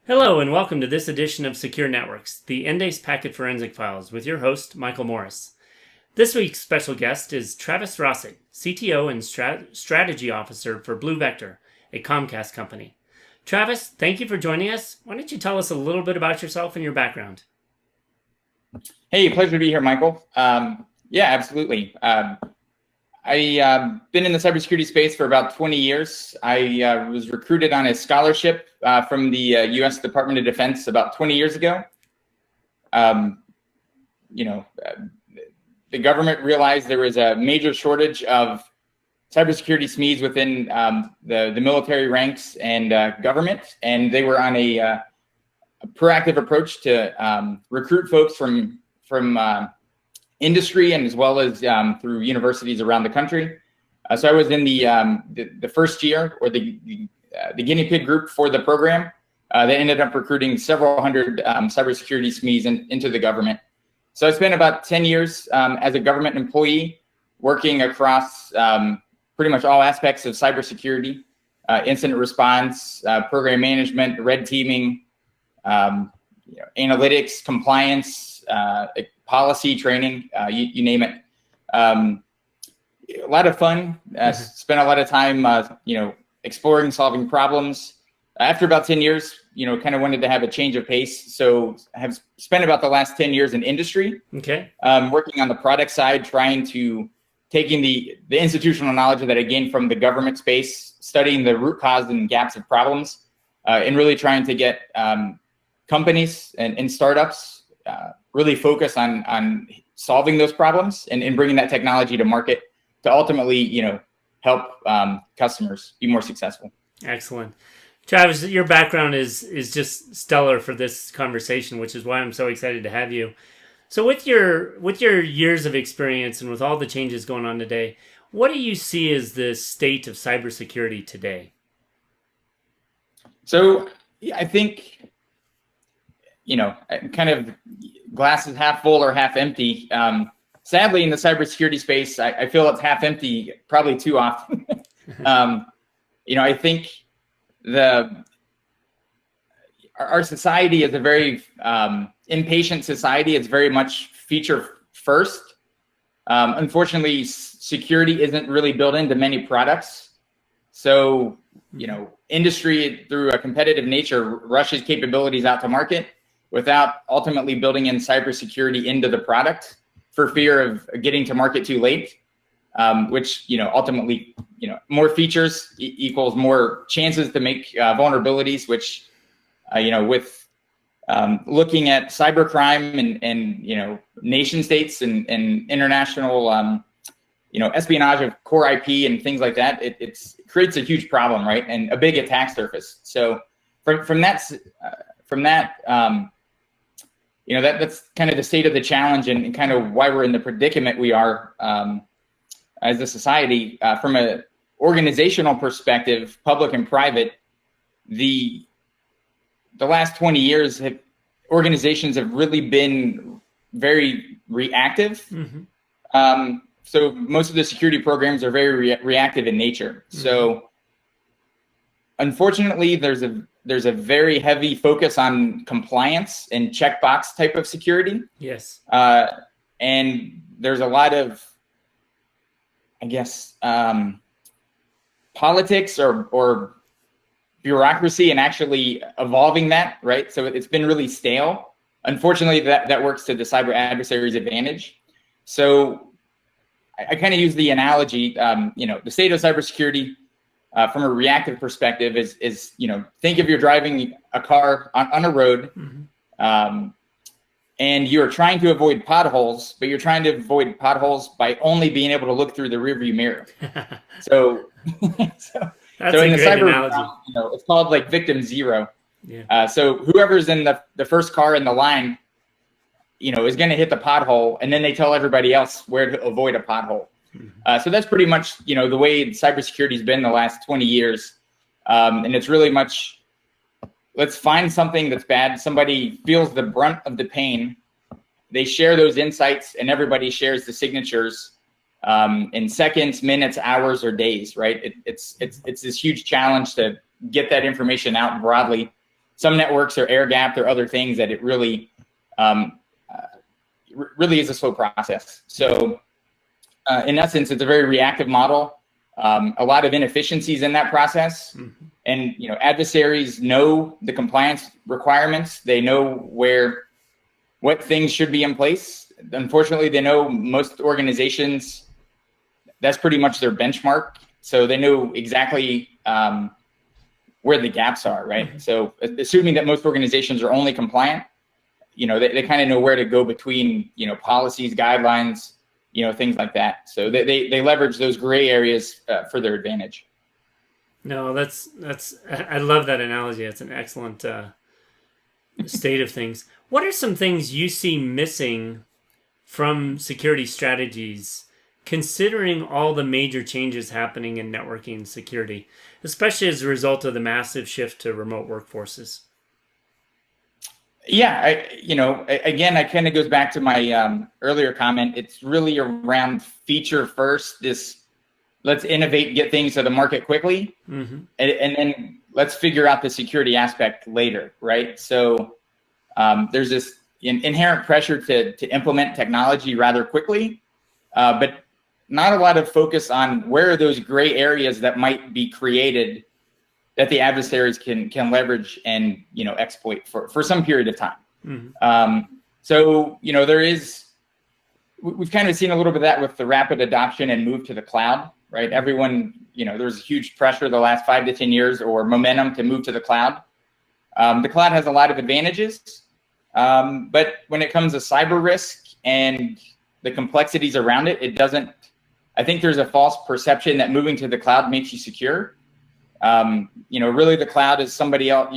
Hello and welcome to this edition of Secure Networks, the Endace Packet Forensic Files, with your host, Michael Morris. This week's special guest is Travis Rosiek, CTO and Strategy Officer for BluVector, a Comcast company. Travis, thank you for joining us. Why don't you tell us a little bit about yourself and your background? Hey, pleasure to be here, Michael. Yeah, absolutely. I've been in the cybersecurity space for about 20 years. I was recruited on a scholarship from the U.S. Department of Defense about 20 years ago. You know, the government realized there was a major shortage of cybersecurity SMEs within the military ranks and government, and they were on a proactive approach to recruit folks from industry and as well as through universities around the country. So I was in the first year, or the guinea pig group for the program. They ended up recruiting several hundred cybersecurity SMEs into the government. So I spent about 10 years as a government employee working across pretty much all aspects of cybersecurity, incident response, program management, red teaming, analytics, compliance, policy training, you name it. A lot of fun. Spent a lot of time, exploring, solving problems. After about 10 years, kind of wanted to have a change of pace. So I have spent about the last 10 years in industry, working on the product side, taking the institutional knowledge that I gained from the government space, studying the root cause and gaps of problems, and really trying to get companies and startups really focus on solving those problems and bringing that technology to market to ultimately, help customers be more successful. Excellent. Travis, your background is just stellar for this conversation, which is why I'm so excited to have you. So with your years of experience and with all the changes going on today, what do you see as the state of cybersecurity today? So I think, kind of glass is half full or half empty. Sadly, in the cybersecurity space, I feel it's half empty probably too often. I think our society is a very impatient society. It's very much feature first. Unfortunately, security isn't really built into many products. So, industry through a competitive nature rushes capabilities out to market without ultimately building in cybersecurity into the product for fear of getting to market too late, which, ultimately, more features equals more chances to make vulnerabilities, which, with looking at cybercrime and nation states and international, espionage of core IP and things like that, it creates a huge problem, right? And a big attack surface. So from that, that's kind of the state of the challenge and kind of why we're in the predicament we are as a society. From an organizational perspective, public and private, the last 20 years, organizations have really been very reactive. So most of the security programs are very reactive in nature. So unfortunately, there's a very heavy focus on compliance and checkbox type of security. Yes. And there's a lot of, I guess, politics or bureaucracy and actually evolving that, right? So it's been really stale. Unfortunately, that works to the cyber adversary's advantage. So I kind of use the analogy, the state of cybersecurity from a reactive perspective is think if you're driving a car on a road, and you're trying to avoid potholes, but you're trying to avoid potholes by only being able to look through the rearview mirror. So That's a in the great cyber analogy. realm, it's called like victim zero. Yeah. So whoever's in the first car in the line, is going to hit the pothole, and then they tell everybody else where to avoid a pothole. So that's pretty much, the way cybersecurity has been the last 20 years. And it's really much, let's find something that's bad. Somebody feels the brunt of the pain. They share those insights and everybody shares the signatures in seconds, minutes, hours, or days, right? It's this huge challenge to get that information out broadly some networks are air gapped or other things that it really really is a slow process. So in essence, it's a very reactive model. A lot of inefficiencies in that process. Mm-hmm. And adversaries know the compliance requirements. They know what things should be in place. Unfortunately, they know most organizations, that's pretty much their benchmark. So they know exactly where the gaps are, right? Mm-hmm. So assuming that most organizations are only compliant, they kind of know where to go between, policies, guidelines, things like that. So they leverage those gray areas for their advantage. No, I love that analogy. It's an excellent state of things. What are some things you see missing from security strategies, considering all the major changes happening in networking security, especially as a result of the massive shift to remote workforces? Yeah, again, I kind of goes back to my earlier comment. It's really around feature first. Let's innovate, get things to the market quickly, mm-hmm. and then let's figure out the security aspect later, right? So there's this inherent pressure to implement technology rather quickly, but not a lot of focus on where are those gray areas that might be created that the adversaries can leverage and exploit for some period of time. Mm-hmm. So we've kind of seen a little bit of that with the rapid adoption and move to the cloud, right? Everyone, there's huge pressure the last 5 to 10 years or momentum to move to the cloud. The cloud has a lot of advantages, but when it comes to cyber risk and the complexities around it, it doesn't. I think there's a false perception that moving to the cloud makes you secure. Really the cloud is somebody else,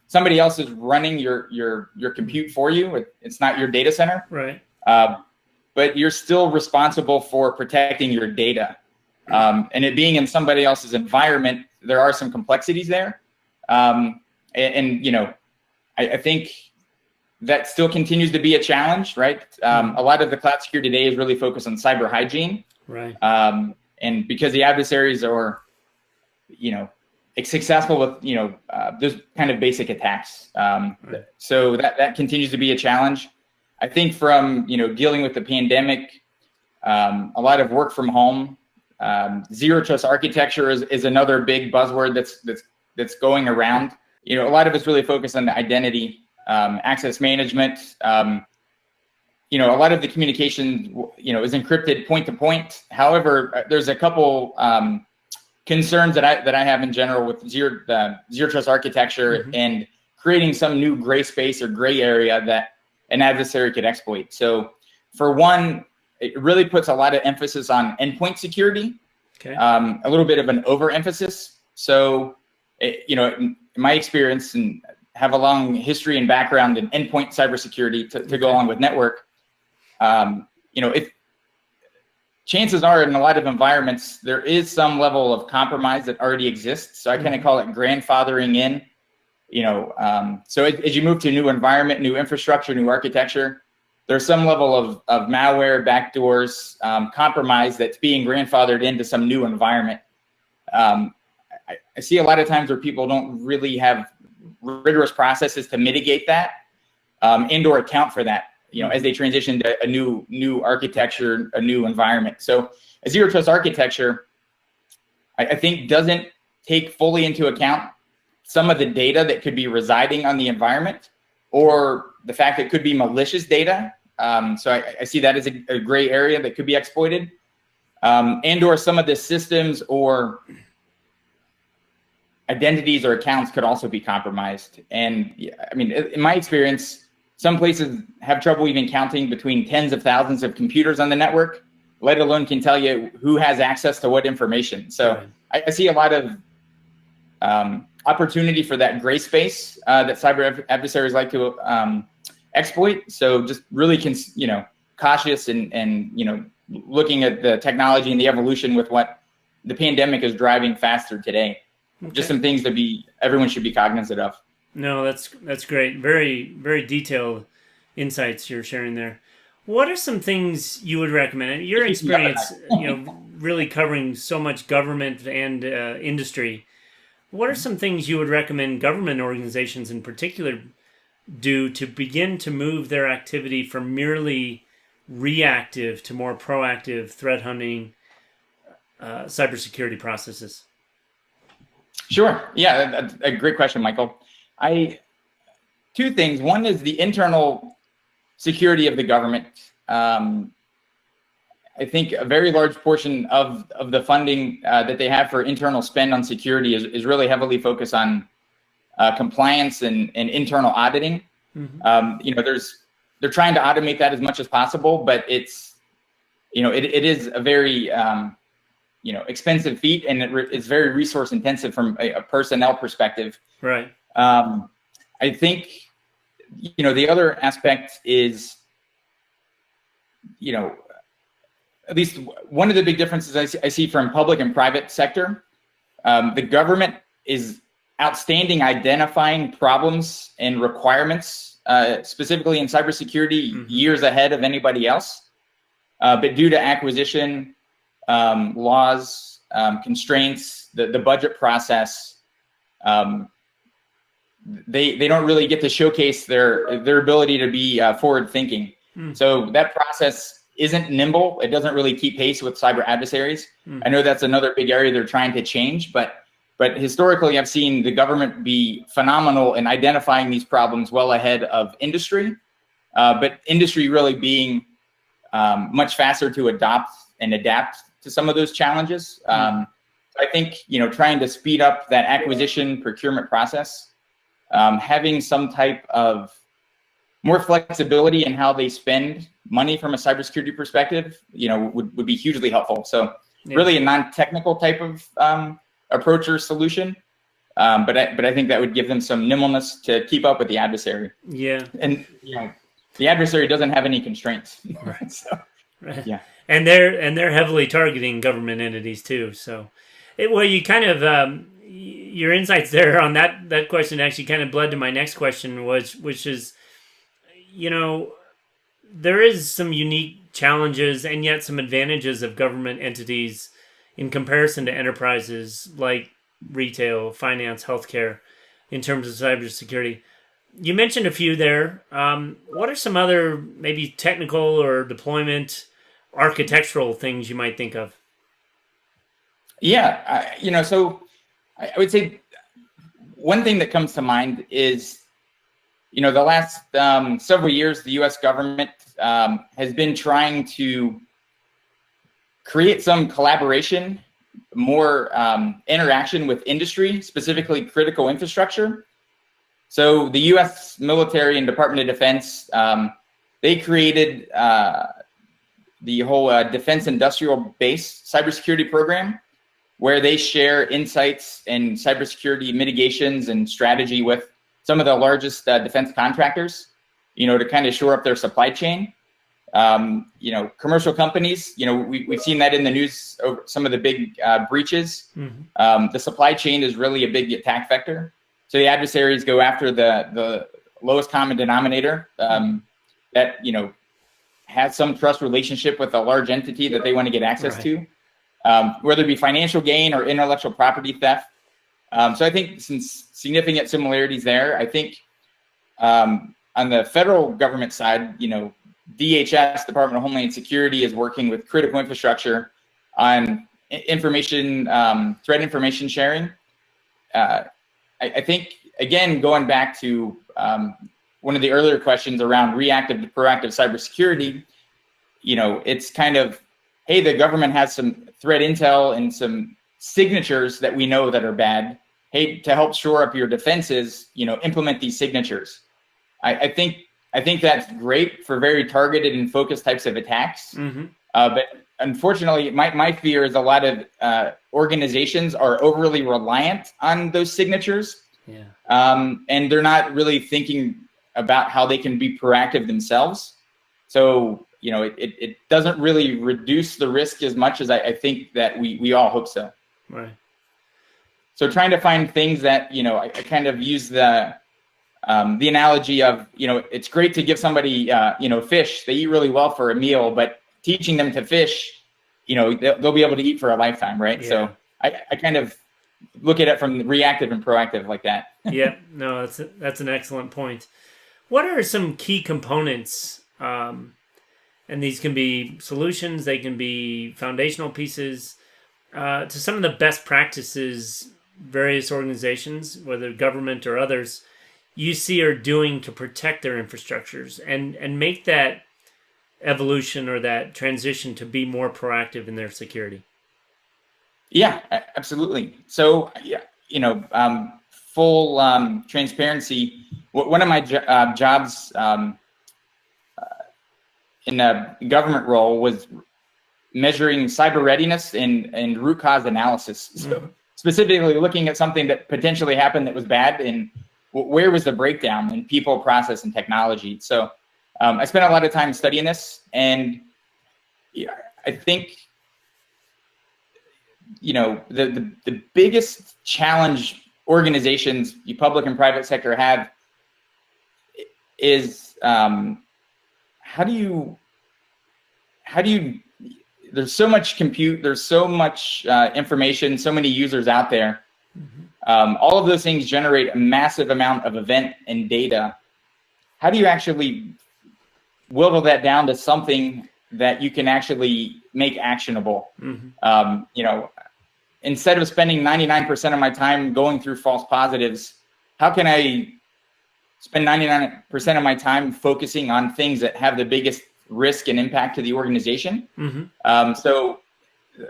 somebody else is running your compute for you. It's not your data center. Right. But you're still responsible for protecting your data. And it being in somebody else's environment, there are some complexities there. I think that still continues to be a challenge, right? A lot of the cloud security today is really focused on cyber hygiene. Right. And because the adversaries are, successful with, those kind of basic attacks. Right. So that continues to be a challenge. I think from, dealing with the pandemic, a lot of work from home, zero trust architecture is another big buzzword that's going around. A lot of it's really focused on the identity, access management. A lot of the communication, is encrypted point to point. However, there's a couple concerns that I have in general with zero trust architecture, mm-hmm. and creating some new gray space or gray area that an adversary could exploit. So for one, it really puts a lot of emphasis on endpoint security, okay. A little bit of an overemphasis. So, in my experience and have a long history and background in endpoint cybersecurity to go along with network, if chances are in a lot of environments, there is some level of compromise that already exists. So I kind of call it grandfathering in. So as you move to a new environment, new infrastructure, new architecture, there's some level of malware, backdoors, compromise that's being grandfathered into some new environment. I see a lot of times where people don't really have rigorous processes to mitigate that, and or account for that, as they transition to a new architecture, a new environment. So a zero trust architecture, I think, doesn't take fully into account some of the data that could be residing on the environment, or the fact that it could be malicious data. So I see that as a gray area that could be exploited, and or some of the systems or identities or accounts could also be compromised. And in my experience, some places have trouble even counting between tens of thousands of computers on the network, let alone can tell you who has access to what information. So I see a lot of opportunity for that gray space that cyber adversaries like to exploit. So just really, cautious and looking at the technology and the evolution with what the pandemic is driving faster today. Okay. Just some things everyone should be cognizant of. No, that's great. Very, very detailed insights you're sharing there. What are some things you would recommend? Your experience, really covering so much government and industry. What are some things you would recommend government organizations in particular do to begin to move their activity from merely reactive to more proactive threat hunting cybersecurity processes? Sure. Yeah, that's a great question, Michael. Two things. One is the internal security of the government. I think a very large portion of the funding that they have for internal spend on security is really heavily focused on compliance and internal auditing. They're trying to automate that as much as possible, but it's, it is a very, expensive feat, and it's very resource intensive from a personnel perspective. Right. I think, the other aspect is, at least one of the big differences I see from public and private sector, the government is outstanding identifying problems and requirements, specifically in cybersecurity, years ahead of anybody else. But due to acquisition laws, constraints, the budget process, they don't really get to showcase their ability to be forward thinking. So that process isn't nimble. It doesn't really keep pace with cyber adversaries. I know that's another big area they're trying to change, but historically I've seen the government be phenomenal in identifying these problems well ahead of industry, but industry really being much faster to adopt and adapt to some of those challenges. I think, trying to speed up that acquisition procurement process, having some type of more flexibility in how they spend money from a cybersecurity perspective, would be hugely helpful. So really a non-technical type of approach or solution. But I think that would give them some nimbleness to keep up with the adversary. Yeah. And, the adversary doesn't have any constraints. Right. So, right. Yeah. And they're heavily targeting government entities too. So, you kind of, your insights there on that question actually kind of bled to my next question, which is, there is some unique challenges and yet some advantages of government entities in comparison to enterprises like retail, finance, healthcare, in terms of cybersecurity. You mentioned a few there. What are some other maybe technical or deployment architectural things you might think of? Yeah, so I would say one thing that comes to mind is, the last several years, the U.S. government has been trying to create some collaboration, more interaction with industry, specifically critical infrastructure. So the U.S. military and Department of Defense, they created the whole Defense Industrial Base cybersecurity program, where they share insights and cybersecurity mitigations and strategy with some of the largest defense contractors, to kind of shore up their supply chain. Commercial companies, we've seen that in the news over some of the big breaches. The supply chain is really a big attack vector. So the adversaries go after the lowest common denominator that, has some trust relationship with a large entity that they want to get access to, whether it be financial gain or intellectual property theft. So I think some significant similarities there. I think on the federal government side, DHS, Department of Homeland Security, is working with critical infrastructure on information, threat information sharing. I think, again, going back to one of the earlier questions around reactive to proactive cybersecurity, it's kind of, hey, the government has some threat intel and some signatures that we know that are bad. Hey, to help shore up your defenses, implement these signatures. I think that's great for very targeted and focused types of attacks. But unfortunately, my fear is a lot of organizations are overly reliant on those signatures. And they're not really thinking about how they can be proactive themselves. So, it doesn't really reduce the risk as much as I think that we all hope so. Right. So trying to find things that, I kind of use the analogy of, it's great to give somebody, fish. They eat really well for a meal, but teaching them to fish, they'll be able to eat for a lifetime, right? Yeah. So I kind of look at it from reactive and proactive like that. Yeah, no, that's an excellent point. What are some key components? And these can be solutions, they can be foundational pieces to some of the best practices various organizations, whether government or others, you see are doing to protect their infrastructures and make that evolution or that transition to be more proactive in their security. Yeah, absolutely. So, yeah, full transparency. One of my jobs in a government role was measuring cyber readiness and root cause analysis. So specifically looking at something that potentially happened that was bad and where was the breakdown in people, process, and technology. So I spent a lot of time studying this, and I think the biggest challenge organizations, the public and private sector, have is how do you there's so much compute, there's so much information, so many users out there. All of those things generate a massive amount of event and data. How do you actually whittle that down to something that you can actually make actionable? Instead of spending 99% of my time going through false positives, how can I spend 99% of my time focusing on things that have the biggest risk and impact to the organization? So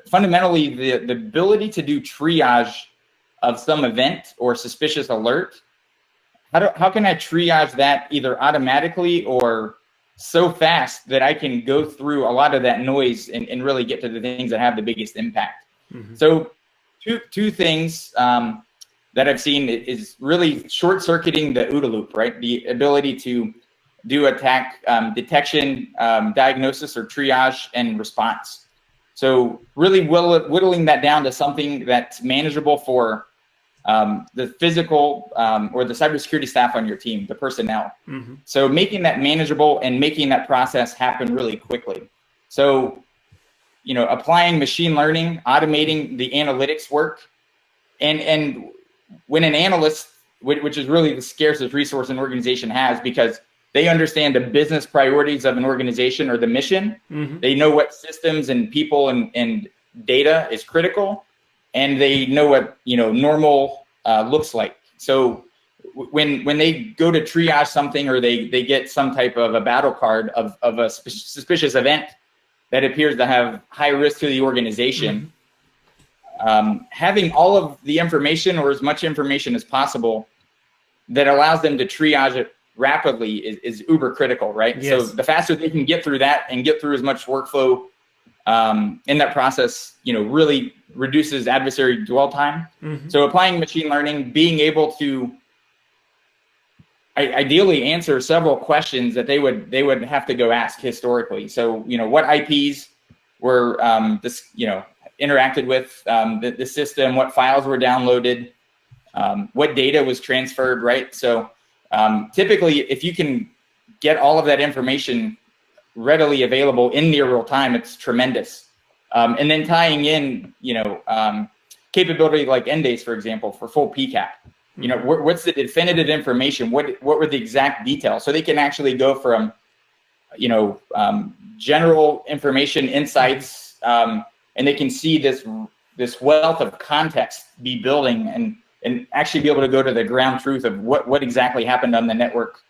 fundamentally, the ability to do triage of some event or suspicious alert, how can I triage that either automatically or so fast that I can go through a lot of that noise and really get to the things that have the biggest impact? So two things that I've seen is really short-circuiting the OODA loop, right? The ability to do attack detection, diagnosis, or triage and response. So really whittling that down to something that's manageable for the physical or the cybersecurity staff on your team, the personnel. So making that manageable and making that process happen really quickly. So, applying machine learning, automating the analytics work, and when an analyst, which is really the scarcest resource an organization has, because they understand the business priorities of an organization or the mission. They know what systems and people and data is critical, and they know what normal looks like. So when they go to triage something, or they get some type of a battle card of a suspicious event that appears to have high risk to the organization, having all of the information, or as much information as possible, that allows them to triage it rapidly is uber critical, right? Yes. So the faster they can get through that and get through as much workflow in that process, really reduces adversary dwell time. So applying machine learning, being able to ideally answer several questions that they would have to go ask historically. So what IPs were interacted with the system, what files were downloaded, what data was transferred, right? So typically, if you can get all of that information readily available in near real time, it's tremendous. And then tying in, capability like Endace, for example, for full PCAP. What's the definitive information? What were the exact details? So they can actually go from, general information, insights, and they can see this wealth of context be building and actually be able to go to the ground truth of what exactly happened on the network,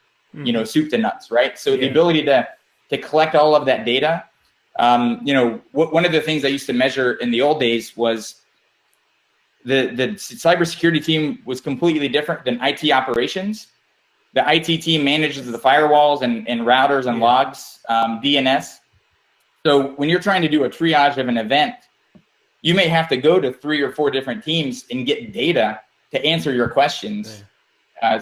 soup to nuts, right? So the ability to collect all of that data. One of the things I used to measure in the old days was the cybersecurity team was completely different than IT operations. The IT team manages the firewalls and routers and logs, DNS. So when you're trying to do a triage of an event, you may have to go to 3 or 4 different teams and get data to answer your questions.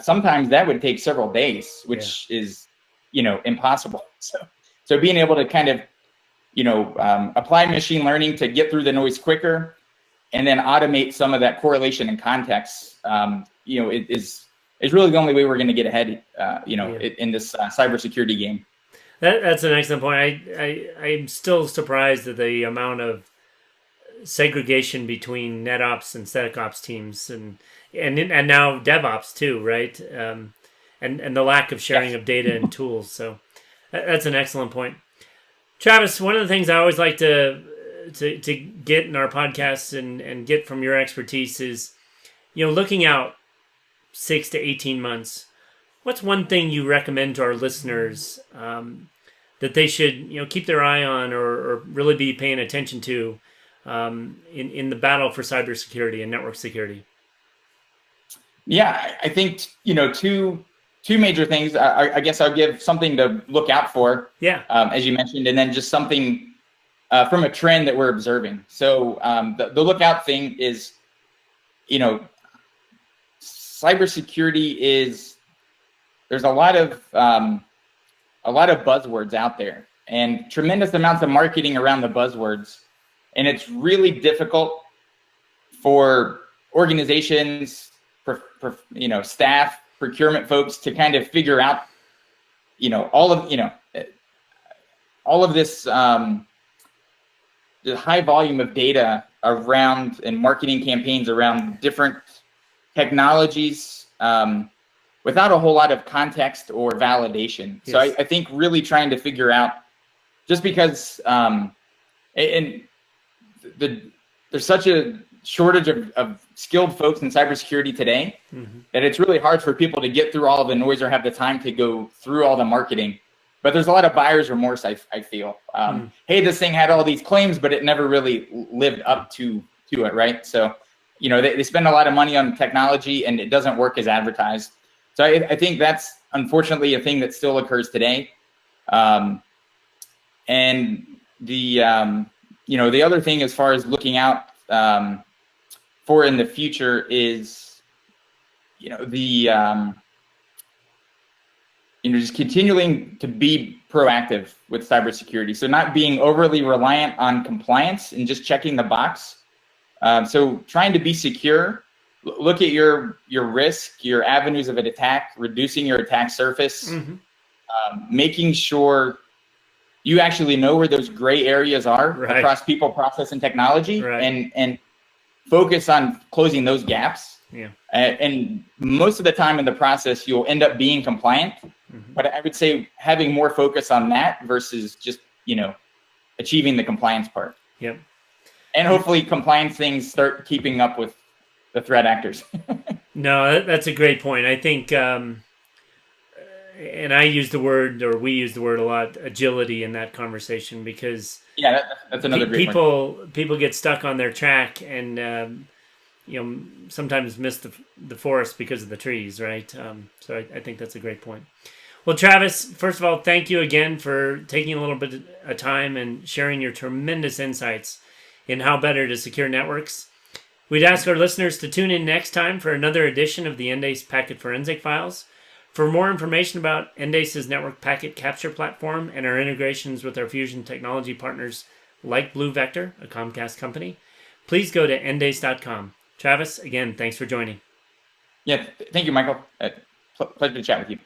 Sometimes that would take several days, which is, impossible. So being able to kind of, apply machine learning to get through the noise quicker, and then automate some of that correlation and context, is really the only way we're going to get ahead, in this cybersecurity game. That's an excellent point. I'm still surprised at the amount of segregation between NetOps and SecOps teams, and now DevOps too, right? And the lack of sharing of data and tools. So that's an excellent point. Travis, one of the things I always like to get in our podcasts and get from your expertise is, looking out 6 to 18 months, what's one thing you recommend to our listeners that they should, keep their eye on or really be paying attention to in the battle for cybersecurity and network security? Yeah, I think, two major things. I guess I'll give something to look out for, as you mentioned, and then just something from a trend that we're observing. So the lookout thing is, cybersecurity is, there's a lot of buzzwords out there and tremendous amounts of marketing around the buzzwords. And it's really difficult for organizations, staff, procurement folks to kind of figure out, all of this, the high volume of data around and marketing campaigns around different technologies without a whole lot of context or validation. Yes. So I think really trying to figure out, just because there's such a shortage of skilled folks in cybersecurity today, that it's really hard for people to get through all of the noise or have the time to go through all the marketing. But there's a lot of buyer's remorse, I feel. Hey, this thing had all these claims, but it never really lived up to it, right? So, they spend a lot of money on technology and it doesn't work as advertised. So I think that's unfortunately a thing that still occurs today. And the other thing as far as looking out for in the future is, just continuing to be proactive with cybersecurity. So not being overly reliant on compliance and just checking the box. So trying to be secure, look at your risk, your avenues of an attack, reducing your attack surface, making sure you actually know where those gray areas are across people, process, and technology, and focus on closing those gaps. And most of the time in the process, you'll end up being compliant. But I would say having more focus on that versus just, achieving the compliance part. And hopefully compliance things start keeping up with the threat actors. No, that's a great point. I think, and I use the word, or we use the word a lot, agility in that conversation, because that's another great point. People get stuck on their track and sometimes miss the forest because of the trees, right? So I think that's a great point. Well, Travis, first of all, thank you again for taking a little bit of time and sharing your tremendous insights in how better to secure networks. We'd ask our listeners to tune in next time for another edition of the Endace Packet Forensic Files. For more information about Endace's network packet capture platform and our integrations with our Fusion technology partners like BluVector, a Comcast company, please go to endace.com. Travis, again, thanks for joining. Yeah, thank you, Michael. Pleasure to chat with you.